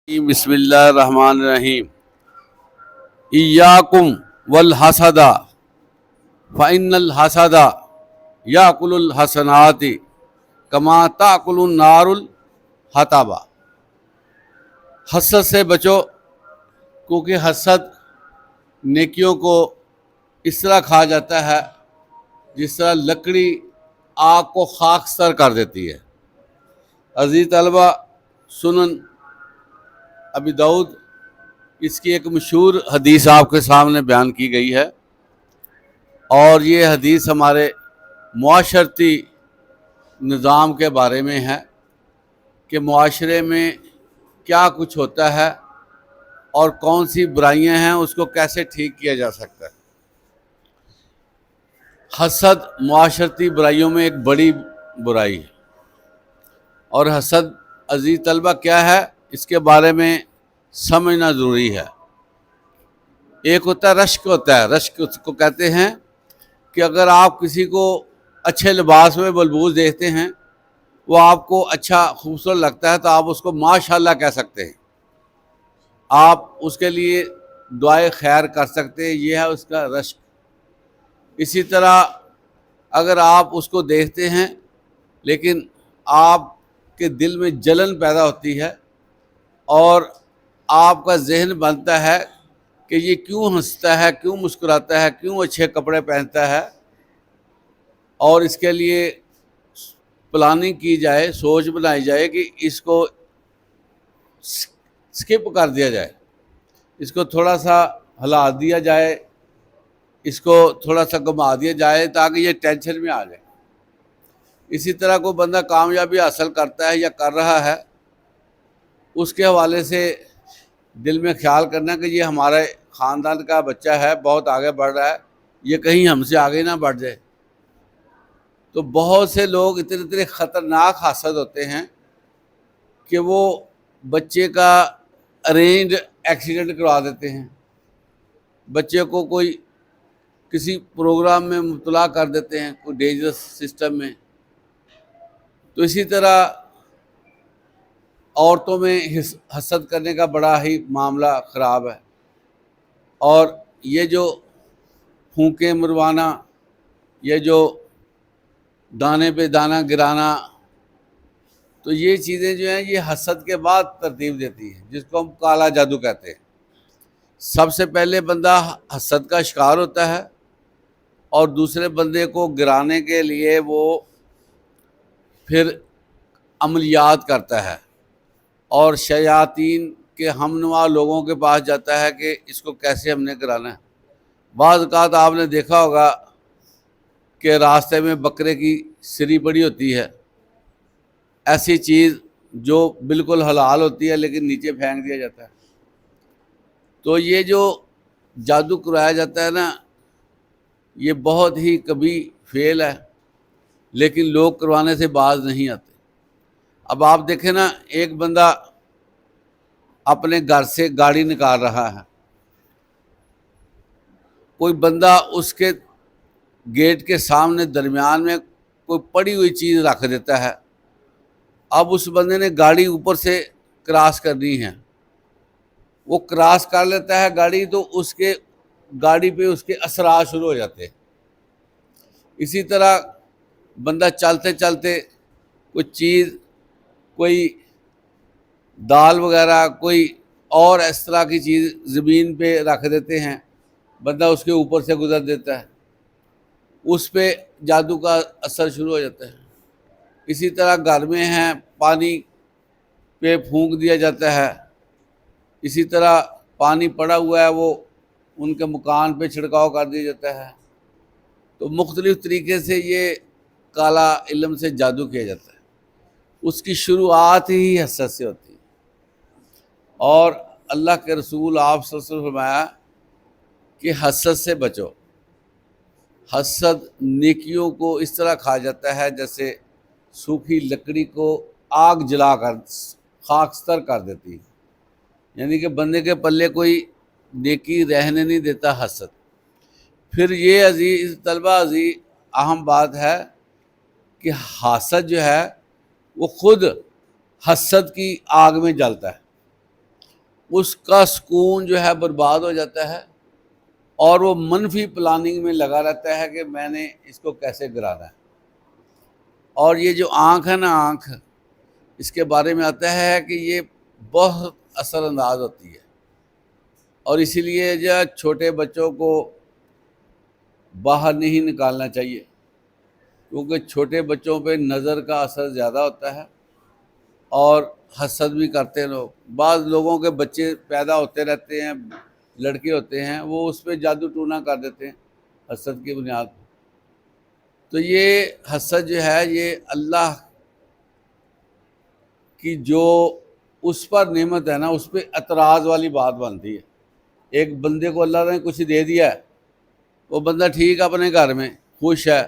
بسم اللہ الرحمن الرحیم ایاکم والحسد فإن الحسد یاکل الحسنات کما تاکل النار الحطب۔ حسد سے بچو، کیونکہ حسد نیکیوں کو اس طرح کھا جاتا ہے جس طرح لکڑی آگ کو خاکستر کر دیتی ہے۔ عزیز طلبہ، سنن ابی داؤد اس کی ایک مشہور حدیث آپ کے سامنے بیان کی گئی ہے، اور یہ حدیث ہمارے معاشرتی نظام کے بارے میں ہے کہ معاشرے میں کیا کچھ ہوتا ہے اور کون سی برائیاں ہیں، اس کو کیسے ٹھیک کیا جا سکتا ہے۔ حسد معاشرتی برائیوں میں ایک بڑی برائی ہے، اور حسد عزیز طلبہ کیا ہے اس کے بارے میں سمجھنا ضروری ہے۔ ایک ہوتا ہے رشک، ہوتا ہے رشک، اس کو کہتے ہیں کہ اگر آپ کسی کو اچھے لباس میں ملبوس دیکھتے ہیں، وہ آپ کو اچھا خوبصورت لگتا ہے، تو آپ اس کو ماشاءاللہ کہہ سکتے ہیں، آپ اس کے لیے دعائے خیر کر سکتے ہیں، یہ ہے اس کا رشک۔ اسی طرح اگر آپ اس کو دیکھتے ہیں لیکن آپ کے دل میں جلن پیدا ہوتی ہے اور آپ کا ذہن بنتا ہے کہ یہ کیوں ہنستا ہے، کیوں مسکراتا ہے، کیوں اچھے کپڑے پہنتا ہے، اور اس کے لیے پلاننگ کی جائے، سوچ بنائی جائے کہ اس کو سکپ کر دیا جائے، اس کو تھوڑا سا ہلا دیا جائے، اس کو تھوڑا سا گھما دیا جائے تاکہ یہ ٹینشن میں آ جائے۔ اسی طرح کوئی بندہ کامیابی حاصل کرتا ہے یا کر رہا ہے، اس کے حوالے سے دل میں خیال کرنا کہ یہ ہمارے خاندان کا بچہ ہے، بہت آگے بڑھ رہا ہے، یہ کہیں ہم سے آگے نہ بڑھ جائے۔ تو بہت سے لوگ اتنے خطرناک حاسد ہوتے ہیں کہ وہ بچے کا ارینج ایکسیڈنٹ کروا دیتے ہیں، بچے کو کوئی کسی پروگرام میں مبتلا کر دیتے ہیں، کوئی ڈینجرس سسٹم میں۔ تو اسی طرح عورتوں میں حسد کرنے کا بڑا ہی معاملہ خراب ہے، اور یہ جو پھونکیں مروانا، یہ جو دانے پہ دانہ گرانا، تو یہ چیزیں جو ہیں یہ حسد کے بعد ترتیب دیتی ہیں، جس کو ہم کالا جادو کہتے ہیں۔ سب سے پہلے بندہ حسد کا شکار ہوتا ہے، اور دوسرے بندے کو گرانے کے لیے وہ پھر عملیات کرتا ہے، اور شیاطین کے ہمنوا لوگوں کے پاس جاتا ہے کہ اس کو کیسے ہم نے کرانا ہے۔ بعض اوقات آپ نے دیکھا ہوگا کہ راستے میں بکرے کی سری پڑی ہوتی ہے، ایسی چیز جو بالکل حلال ہوتی ہے لیکن نیچے پھینک دیا جاتا ہے۔ تو یہ جو جادو کرایا جاتا ہے نا، یہ بہت ہی کبھی فیل ہے، لیکن لوگ کروانے سے باز نہیں آتے۔ اب آپ دیکھیں نا، ایک بندہ اپنے گھر سے گاڑی نکال رہا ہے، کوئی بندہ اس کے گیٹ کے سامنے درمیان میں کوئی پڑی ہوئی چیز رکھ دیتا ہے۔ اب اس بندے نے گاڑی اوپر سے کراس کرنی ہے، وہ کراس کر لیتا ہے گاڑی، تو اس کے گاڑی پہ اس کے اثرات شروع ہو جاتے ہیں۔ اسی طرح بندہ چلتے چلتے کوئی چیز، کوئی دال وغیرہ، کوئی اور اس طرح کی چیز زمین پہ رکھ دیتے ہیں، بندہ اس کے اوپر سے گزر دیتا ہے، اس پہ جادو کا اثر شروع ہو جاتا ہے۔ اسی طرح گھر میں ہیں، پانی پہ پھونک دیا جاتا ہے، اسی طرح پانی پڑا ہوا ہے وہ ان کے مکان پہ چھڑکاؤ کر دیا جاتا ہے۔ تو مختلف طریقے سے یہ کالا علم سے جادو کیا جاتا ہے۔ اس کی شروعات ہی حسد سے ہوتی ہے، اور اللہ کے رسول آپ صلی اللہ علیہ وسلم نے فرمایا کہ حسد سے بچو۔ حسد نیکیوں کو اس طرح کھا جاتا ہے جیسے سوکھی لکڑی کو آگ جلا کر خاکستر کر دیتی ہے، یعنی کہ بندے کے پلے کوئی نیکی رہنے نہیں دیتا حسد۔ پھر یہ عزیز طلبہ، عزیز اہم بات ہے کہ حاسد جو ہے وہ خود حسد کی آگ میں جلتا ہے۔ اس کا سکون جو ہے برباد ہو جاتا ہے، اور وہ منفی پلاننگ میں لگا رہتا ہے کہ میں نے اس کو کیسے گرانا ہے۔ اور یہ جو آنکھ ہے نا، آنکھ، اس کے بارے میں آتا ہے کہ یہ بہت اثر انداز ہوتی ہے، اور اسی لیے جو چھوٹے بچوں کو باہر نہیں نکالنا چاہیے، کیونکہ چھوٹے بچوں پہ نظر کا اثر زیادہ ہوتا ہے، اور حسد بھی کرتے ہیں لوگ۔ بعض لوگوں کے بچے پیدا ہوتے رہتے ہیں، لڑکے ہوتے ہیں، وہ اس پہ جادو ٹونا کر دیتے ہیں حسد کی بنیاد پر۔ تو یہ حسد جو ہے، یہ اللہ کی جو اس پر نعمت ہے نا، اس پہ اعتراض والی بات بنتی ہے۔ ایک بندے کو اللہ نے کچھ دے دیا ہے، وہ بندہ ٹھیک اپنے گھر میں خوش ہے،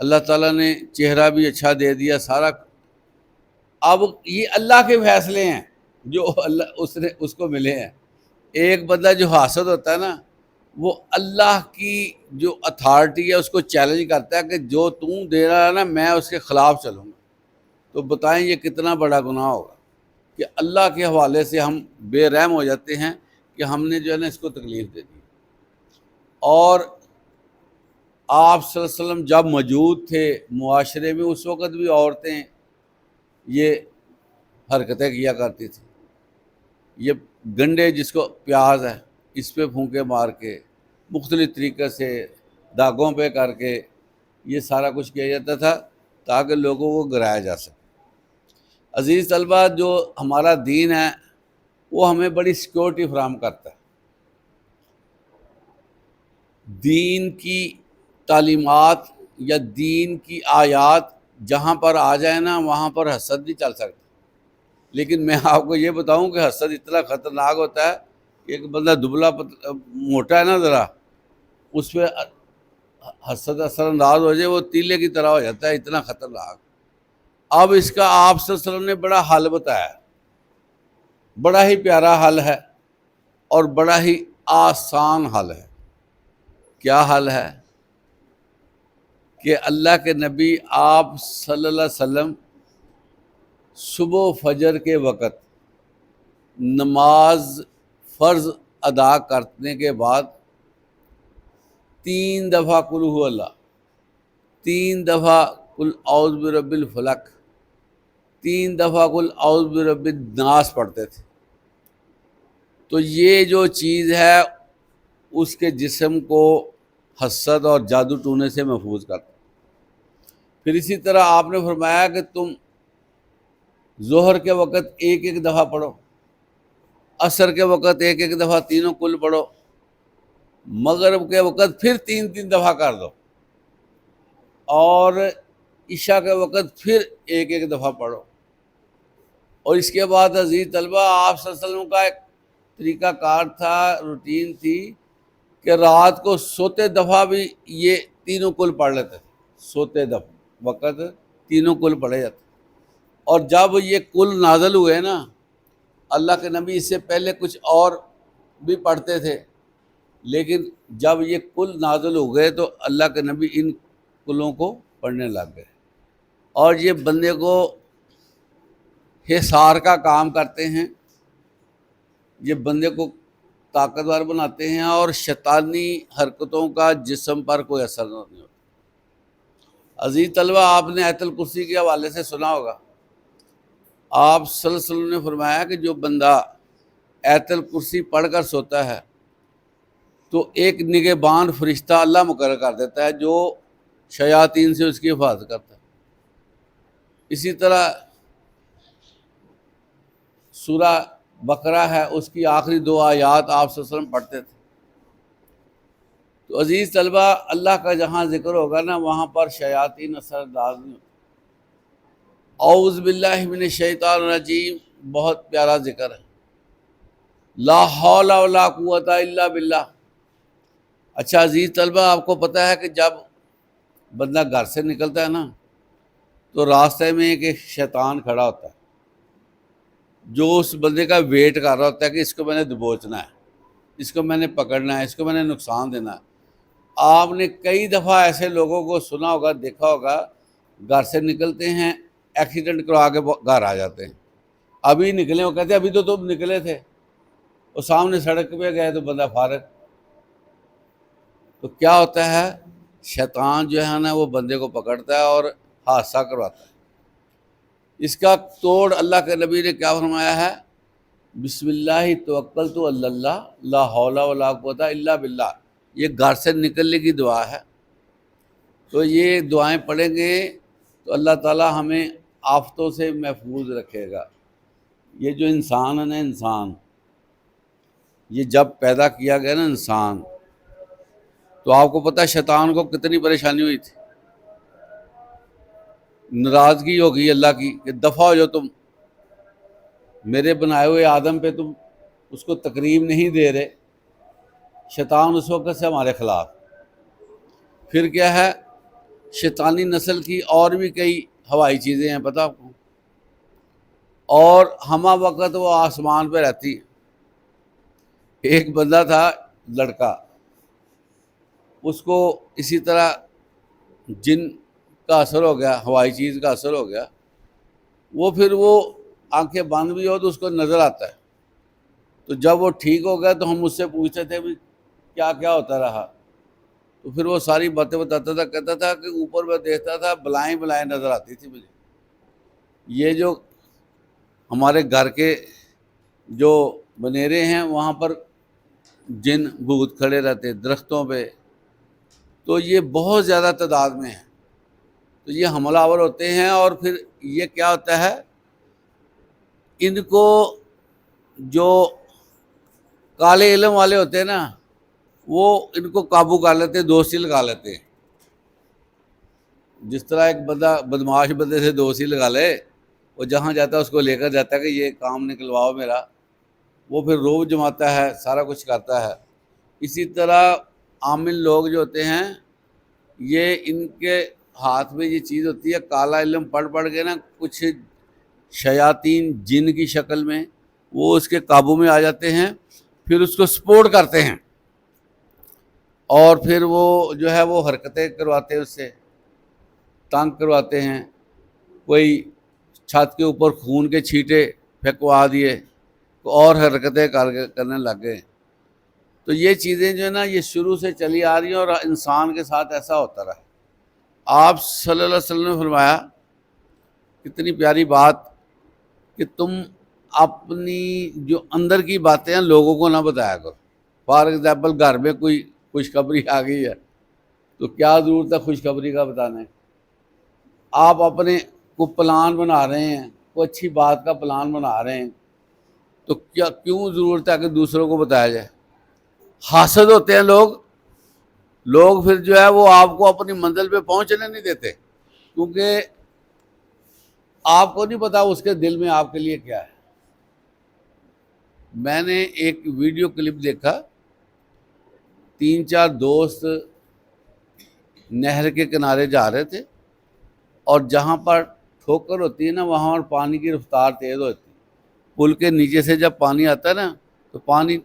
اللہ تعالیٰ نے چہرہ بھی اچھا دے دیا سارا، اب یہ اللہ کے فیصلے ہیں جو اللہ اس کو ملے ہیں۔ ایک بندہ جو حاسد ہوتا ہے نا، وہ اللہ کی جو اتھارٹی ہے اس کو چیلنج کرتا ہے کہ جو تم دے رہا ہے نا، میں اس کے خلاف چلوں گا۔ تو بتائیں یہ کتنا بڑا گناہ ہوگا کہ اللہ کے حوالے سے ہم بے رحم ہو جاتے ہیں کہ ہم نے جو ہے نا اس کو تکلیف دے دی۔ اور آپ صلی اللہ علیہ وسلم جب موجود تھے معاشرے میں، اس وقت بھی عورتیں یہ حرکتیں کیا کرتی تھیں۔ یہ گنڈے، جس کو پیاز ہے، اس پہ پھونکے مار کے، مختلف طریقے سے داغوں پہ کر کے یہ سارا کچھ کیا جاتا تھا تاکہ لوگوں کو گرایا جا سکے۔ عزیز طلبہ، جو ہمارا دین ہے وہ ہمیں بڑی سیکورٹی فراہم کرتا ہے۔ دین کی تعلیمات یا دین کی آیات جہاں پر آ جائے نا، وہاں پر حسد نہیں چل سکتا۔ لیکن میں آپ کو یہ بتاؤں کہ حسد اتنا خطرناک ہوتا ہے کہ ایک بندہ دبلا موٹا ہے نا ذرا، اس پہ حسد اثر انداز ہو جائے، وہ تیلے کی طرح ہو جاتا ہے، اتنا خطرناک۔ اب اس کا آپ صلی اللہ علیہ وسلم نے بڑا حل بتایا، بڑا ہی پیارا حل ہے اور بڑا ہی آسان حل ہے۔ کیا حل ہے؟ کہ اللہ کے نبی آپ صلی اللہ علیہ وسلم صبح فجر کے وقت نماز فرض ادا کرنے کے بعد 3 دفعہ قل هو اللہ، 3 دفعہ قل اعوذ برب الفلق، 3 دفعہ قل اعوذ برب الناس پڑھتے تھے۔ تو یہ جو چیز ہے اس کے جسم کو حسد اور جادو ٹونے سے محفوظ کرتا۔ پھر اسی طرح آپ نے فرمایا کہ تم ظہر کے وقت 1 دفعہ پڑھو، عصر کے وقت 1 دفعہ تینوں کل پڑھو، مغرب کے وقت پھر 3 دفعہ کر دو، اور عشاء کے وقت پھر 1 دفعہ پڑھو۔ اور اس کے بعد عزیز طلبہ، آپ صلی اللہ علیہ وسلم کا ایک طریقہ کار تھا، روٹین تھی کہ رات کو سوتے دفعہ بھی یہ تینوں کل پڑھ لیتے تھے۔ سوتے دفعہ وقت تینوں کل پڑھے جاتے۔ اور جب یہ کل نازل ہوئے نا، اللہ کے نبی اس سے پہلے کچھ اور بھی پڑھتے تھے، لیکن جب یہ کل نازل ہو گئے تو اللہ کے نبی ان کلوں کو پڑھنے لگ گئے، اور یہ بندے کو حصار کا کام کرتے ہیں، یہ بندے کو طاقتور بناتے ہیں، اور شیطانی حرکتوں کا جسم پر کوئی اثر نہیں ہوتا۔ عزیز طلبہ، آپ نے آیت الکرسی کے حوالے سے سنا ہوگا، آپ صلی اللہ علیہ وسلم نے فرمایا کہ جو بندہ آیت الکرسی پڑھ کر سوتا ہے تو ایک نگہبان فرشتہ اللہ مقرر کر دیتا ہے جو شیاطین سے اس کی حفاظت کرتا ہے۔ اسی طرح سورہ بقرہ ہے، اس کی آخری 2 آیات آپ صلی اللہ علیہ وسلم پڑھتے تھے۔ تو عزیز طلبہ، اللہ کا جہاں ذکر ہوگا نا، وہاں پر شیاطین اثر انداز نہیں ہوتے۔ اعوذ باللہ من الشیطان الرجیم بہت پیارا ذکر ہے، لا حول ولا قوت الا باللہ۔ اچھا عزیز طلبہ، آپ کو پتہ ہے کہ جب بندہ گھر سے نکلتا ہے نا، تو راستے میں ایک شیطان کھڑا ہوتا ہے جو اس بندے کا ویٹ کر رہا ہوتا ہے کہ اس کو میں نے دبوچنا ہے، اس کو میں نے پکڑنا ہے، اس کو میں نے نقصان دینا ہے۔ آپ نے کئی دفعہ ایسے لوگوں کو سنا ہوگا، دیکھا ہوگا، گھر سے نکلتے ہیں، ایکسیڈنٹ کروا کے گھر آ جاتے ہیں۔ ابھی نکلے، وہ کہتے ابھی تو تم نکلے تھے، اور سامنے سڑک پہ گئے تو بندہ فارغ۔ تو کیا ہوتا ہے، شیطان جو ہے نا وہ بندے کو پکڑتا ہے اور حادثہ کرواتا ہے۔ اس کا توڑ اللہ کے نبی نے کیا فرمایا ہے، بسم اللہ توکلت علی اللہ لا حول ولا قوت الا باللہ، یہ گھر سے نکلنے کی دعا ہے۔ تو یہ دعائیں پڑھیں گے تو اللہ تعالی ہمیں آفتوں سے محفوظ رکھے گا۔ یہ جو انسان ہے نا، انسان یہ جب پیدا کیا گیا نا انسان، تو آپ کو پتہ ہے شیطان کو کتنی پریشانی ہوئی تھی، ناراضگی ہو گئی اللہ کی کہ دفع ہو جو، تم میرے بنائے ہوئے آدم پہ تم اس کو تکریم نہیں دے رہے۔ شیطان اس وقت سے ہمارے خلاف۔ پھر کیا ہے، شیطانی نسل کی اور بھی کئی ہوائی چیزیں ہیں، پتہ آپ کو، اور ہمہ وقت وہ آسمان پہ رہتی ہے۔ ایک بندہ تھا لڑکا، اس کو اسی طرح جن کا اثر ہو گیا، ہوائی چیز کا اثر ہو گیا، پھر وہ آنکھیں بند بھی ہو تو اس کو نظر آتا ہے۔ تو جب وہ ٹھیک ہو گیا تو ہم اس سے پوچھتے تھے بھی کیا کیا ہوتا رہا، تو پھر وہ ساری باتیں بتاتا تھا، کہتا تھا کہ اوپر میں دیکھتا تھا بلائیں بلائیں نظر آتی تھی مجھے۔ یہ جو ہمارے گھر کے جو بنیرے ہیں وہاں پر جن بھوت کھڑے رہتے درختوں پہ، تو یہ بہت زیادہ تعداد میں ہیں۔ تو یہ حملہ آور ہوتے ہیں، اور پھر یہ کیا ہوتا ہے، ان کو جو کالے علم والے ہوتے ہیں نا، وہ ان کو قابو کر لیتے ہیں، دوستی لگا لیتے ہیں۔ جس طرح ایک بندہ بدماش بندے سے دوستی لگا لے، وہ جہاں جاتا ہے اس کو لے کر جاتا ہے کہ یہ کام نکلواؤ میرا، وہ پھر روب جماتا ہے، سارا کچھ کرتا ہے۔ اسی طرح عامل لوگ جو ہوتے ہیں، یہ ان کے ہاتھ میں یہ چیز ہوتی ہے، کالا علم پڑھ پڑھ کے نا، کچھ شیاطین جن کی شکل میں وہ اس کے قابو میں آ جاتے ہیں، پھر اس کو سپورٹ کرتے ہیں، اور پھر وہ جو ہے وہ حرکتیں کرواتے ہیں، اس سے تنگ کرواتے ہیں۔ کوئی چھت کے اوپر خون کے چھینٹے پھینکوا دیے، اور حرکتیں کرنے لگ گئے۔ تو یہ چیزیں جو ہے نا یہ شروع سے چلی آ رہی ہیں، اور انسان کے ساتھ ایسا ہوتا رہا۔ آپ صلی اللہ علیہ وسلم نے فرمایا، کتنی پیاری بات، کہ تم اپنی جو اندر کی باتیں ہیں لوگوں کو نہ بتایا کرو۔ فار ایگزامپل گھر میں کوئی خوشخبری آ گئی ہے تو کیا ضرورت ہے خوشخبری کا بتانے؟ آپ اپنے کو پلان بنا رہے ہیں، کوئی اچھی بات کا پلان بنا رہے ہیں، تو کیوں ضرورت ہے کہ دوسروں کو بتایا جائے؟ حاسد ہوتے ہیں لوگ پھر جو ہے وہ آپ کو اپنی منزل پہ پہنچنے نہیں دیتے، کیونکہ آپ کو نہیں پتا اس کے دل میں آپ کے لیے کیا ہے۔ میں نے ایک ویڈیو کلپ دیکھا، 3-4 دوست نہر کے کنارے جا رہے تھے، اور جہاں پر ٹھوکر ہوتی ہے نا وہاں پر پانی کی رفتار تیز ہوتی ہے۔ پل کے نیچے سے جب پانی آتا ہے نا تو پانی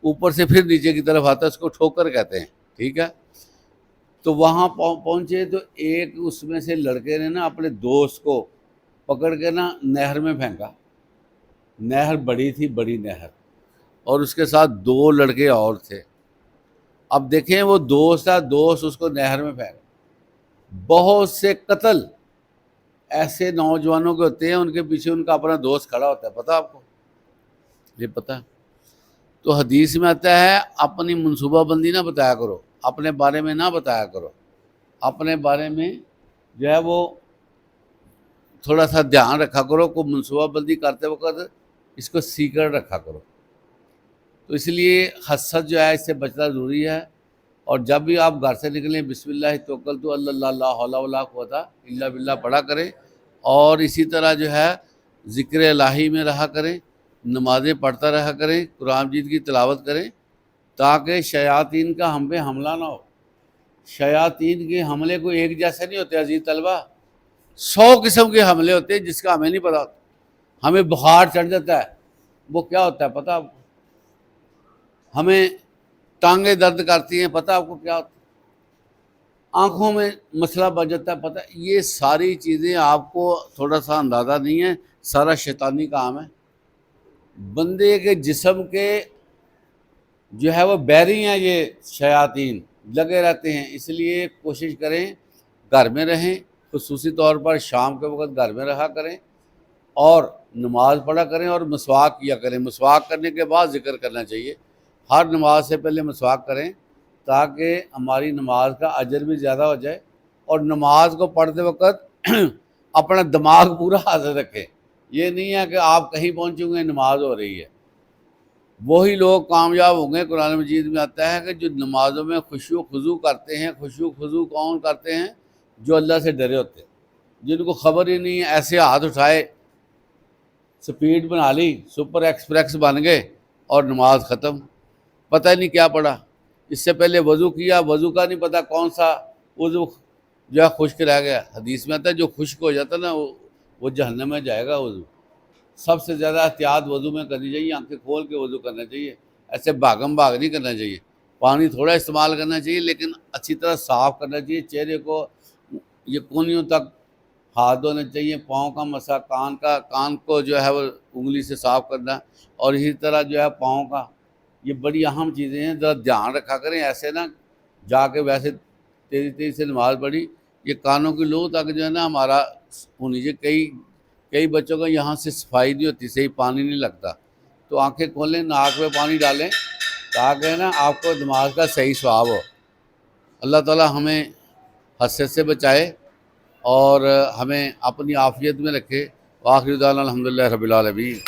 اوپر سے پھر نیچے کی طرف آتا ہے، اس کو ٹھوکر کہتے ہیں، ٹھیک ہے۔ تو وہاں پہنچے تو ایک اس میں سے لڑکے نے نا اپنے دوست کو پکڑ کے نا نہر میں پھینکا۔ نہر بڑی تھی، بڑی نہر، اور اس کے ساتھ 2 لڑکے اور تھے۔ اب دیکھیں وہ دوست ہے، دوست اس کو نہر میں پھینکا۔ بہت سے قتل ایسے نوجوانوں کے ہوتے ہیں، ان کے پیچھے ان کا اپنا دوست کھڑا ہوتا ہے، پتہ آپ کو؟ یہ پتہ ہے؟ تو حدیث میں آتا ہے اپنی منصوبہ بندی نہ بتایا کرو، اپنے بارے میں نہ بتایا کرو، اپنے بارے میں جو ہے وہ تھوڑا سا دھیان رکھا کرو، کو منصوبہ بندی کرتے وقت اس کو سیکرٹ رکھا کرو۔ تو اس لیے حسد جو ہے اس سے بچنا ضروری ہے، اور جب بھی آپ گھر سے نکلیں بسم اللہ توکلت علی اللہ لا حول ولا قوت الا باللہ پڑھا کریں، اور اسی طرح جو ہے ذکر الہی میں رہا کریں، نمازیں پڑھتا رہا کریں، قرآن مجید کی تلاوت کریں، تاکہ شیاطین کا ہم پہ حملہ نہ ہو۔ شیاطین کے حملے کوئی ایک جیسے نہیں ہوتے عزیز طلبہ، 100 قسم کے حملے ہوتے ہیں جس کا ہمیں نہیں پتا ہوتا۔ ہمیں بخار چڑھ جاتا ہے، وہ کیا ہوتا ہے پتہ آپ کو؟ ہمیں ٹانگیں درد کرتی ہیں، پتہ آپ کو کیا ہوتا ہے؟ آنکھوں میں مسئلہ بن جاتا ہے، پتہ؟ یہ ساری چیزیں آپ کو تھوڑا سا اندازہ نہیں ہے، سارا شیطانی کام ہے۔ بندے کے جسم کے جو ہے وہ بیری ہیں یہ شیاطین لگے رہتے ہیں، اس لیے کوشش کریں گھر میں رہیں، خصوصی طور پر شام کے وقت گھر میں رہا کریں اور نماز پڑھا کریں اور مسواک کیا کریں۔ مسواک کرنے کے بعد ذکر کرنا چاہیے، ہر نماز سے پہلے مسواک کریں تاکہ ہماری نماز کا اجر بھی زیادہ ہو جائے، اور نماز کو پڑھتے وقت اپنا دماغ پورا حاضر رکھیں۔ یہ نہیں ہے کہ آپ کہیں پہنچے ہوئے نماز ہو رہی ہے۔ وہی لوگ کامیاب ہوں گے، قرآن مجید میں آتا ہے کہ جو نمازوں میں خشوع و خضوع کرتے ہیں۔ خشوع و خضوع کون کرتے ہیں؟ جو اللہ سے ڈرے ہوتے ہیں، جن کو خبر ہی نہیں ہے، ایسے ہاتھ اٹھائے، سپیڈ بنا لی، سپر ایکسپریس بن گئے اور نماز ختم، پتہ ہی نہیں کیا پڑھا۔ اس سے پہلے وضو کیا، وضو کا نہیں پتہ کون سا وضو جو ہے خشک رہ گیا۔ حدیث میں آتا ہے جو خشک ہو جاتا ہے نا وہ جہنم میں جائے گا۔ وضو سب سے زیادہ احتیاط وضو میں کرنی چاہیے، آنکھیں کھول کے وضو کرنا چاہیے، ایسے بھاگم بھاگ نہیں کرنا چاہیے۔ پانی تھوڑا استعمال کرنا چاہیے لیکن اچھی طرح صاف کرنا چاہیے، چہرے کو یہ کونیوں تک ہاتھ دھونے چاہیے، پاؤں کا مسا، کان کو جو ہے وہ انگلی سے صاف کرنا، اور اسی طرح جو ہے پاؤں کا۔ یہ بڑی اہم چیزیں ہیں، ذرا دھیان رکھا کریں، ایسے نہ جا کے ویسے تیزی تیزی سے نماز پڑھی۔ یہ کانوں کی لو تک جو ہے نا ہمارا ہونی چاہیے۔ کئی بچوں کو یہاں سے صفائی نہیں ہوتی، صحیح پانی نہیں لگتا، تو آنکھیں کھولیں، ناک میں پانی ڈالیں تاکہ نا آپ کو نماز کا صحیح ثواب ہو۔ اللہ تعالی ہمیں حسد سے بچائے اور ہمیں اپنی عافیت میں رکھے۔ وآخر دعوانا الحمدللہ رب العالمین۔